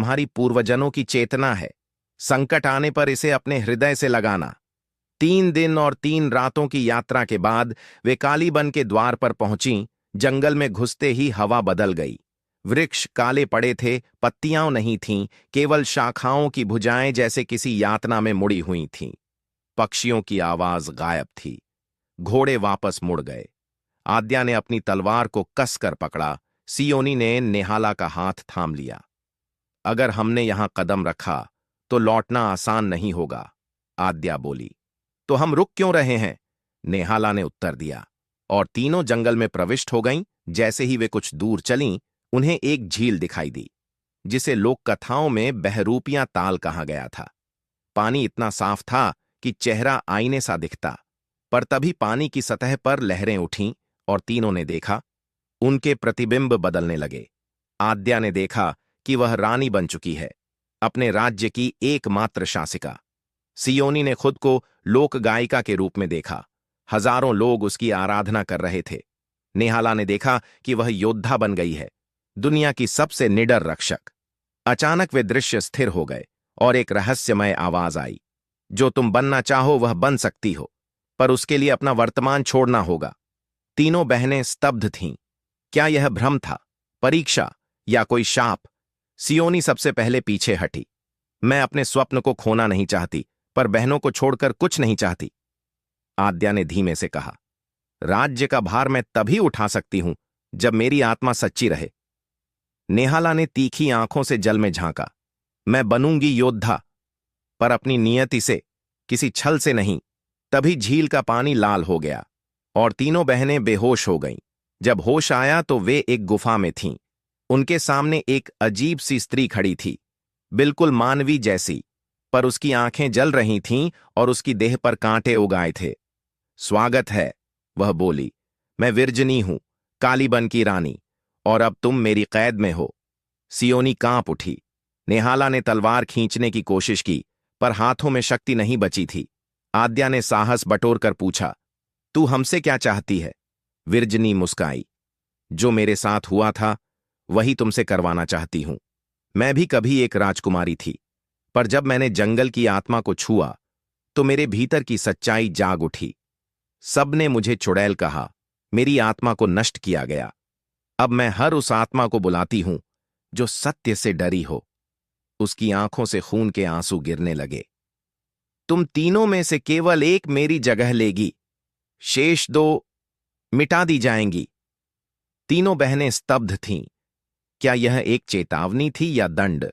तुम्हारी पूर्वजनों की चेतना है। संकट आने पर इसे अपने हृदय से लगाना। 3 दिन और 3 रातों की यात्रा के बाद वे कालीबन के द्वार पर पहुंची। जंगल में घुसते ही हवा बदल गई। वृक्ष काले पड़े थे, पत्तियां नहीं थीं, केवल शाखाओं की भुजाएं जैसे किसी यातना में मुड़ी हुई थीं। पक्षियों की आवाज गायब थी। घोड़े वापस मुड़ गए। आद्या ने अपनी तलवार को कसकर पकड़ा। सियोनी ने नेहाला का हाथ थाम लिया। अगर हमने यहां कदम रखा तो लौटना आसान नहीं होगा, आद्या बोली। तो हम रुक क्यों रहे हैं? नेहाला ने उत्तर दिया। और तीनों जंगल में प्रविष्ट हो गईं। जैसे ही वे कुछ दूर चलीं, उन्हें एक झील दिखाई दी, जिसे लोक कथाओं में बहरूपियां ताल कहा गया था। पानी इतना साफ था कि चेहरा आईने सा दिखता। पर तभी पानी की सतह पर लहरें उठीं और तीनों ने देखा। उनके प्रतिबिंब बदलने लगे। आद्या ने देखा कि वह रानी बन चुकी है, अपने राज्य की एकमात्र शासिका। सियोनी ने खुद को लोक गायिका के रूप में देखा। हजारों लोग उसकी आराधना कर रहे थे। नेहाला ने देखा कि वह योद्धा बन गई है, दुनिया की सबसे निडर रक्षक। अचानक वे दृश्य स्थिर हो गए और एक रहस्यमय आवाज आई। जो तुम बनना चाहो वह बन सकती हो, पर उसके लिए अपना वर्तमान छोड़ना होगा। तीनों बहनें स्तब्ध थीं। क्या यह भ्रम था, परीक्षा या कोई शाप? सियोनी सबसे पहले पीछे हटी। मैं अपने स्वप्न को खोना नहीं चाहती, पर बहनों को छोड़कर कुछ नहीं चाहती, आद्या ने धीमे से कहा। राज्य का भार मैं तभी उठा सकती हूं जब मेरी आत्मा सच्ची रहे। नेहाला ने तीखी आंखों से जल में झांका। मैं बनूंगी योद्धा, पर अपनी नियति से, किसी छल से नहीं। तभी झील का पानी लाल हो गया और तीनों बहनें बेहोश हो गईं। जब होश आया तो वे एक गुफा में थीं। उनके सामने एक अजीब सी स्त्री खड़ी थी, बिल्कुल मानवी जैसी, पर उसकी आंखें जल रही थीं और उसकी देह पर कांटे उगाए थे। स्वागत है, वह बोली। मैं विरजनी हूं, कालीबन की रानी, और अब तुम मेरी कैद में हो। सियोनी कांप उठी। नेहाला ने तलवार खींचने की कोशिश की, पर हाथों में शक्ति नहीं बची थी। आद्या ने साहस बटोरकर पूछा, तू हमसे क्या चाहती है? विरजनी मुस्काई। जो मेरे साथ हुआ था वही तुमसे करवाना चाहती हूं। मैं भी कभी एक राजकुमारी थी, पर जब मैंने जंगल की आत्मा को छुआ तो मेरे भीतर की सच्चाई जाग उठी। सबने मुझे चुड़ैल कहा, मेरी आत्मा को नष्ट किया गया। अब मैं हर उस आत्मा को बुलाती हूं जो सत्य से डरी हो। उसकी आंखों से खून के आंसू गिरने लगे। तुम तीनों में से केवल एक मेरी जगह लेगी, शेष 2 मिटा दी जाएंगी। तीनों बहनें स्तब्ध थीं। क्या यह एक चेतावनी थी या दंड?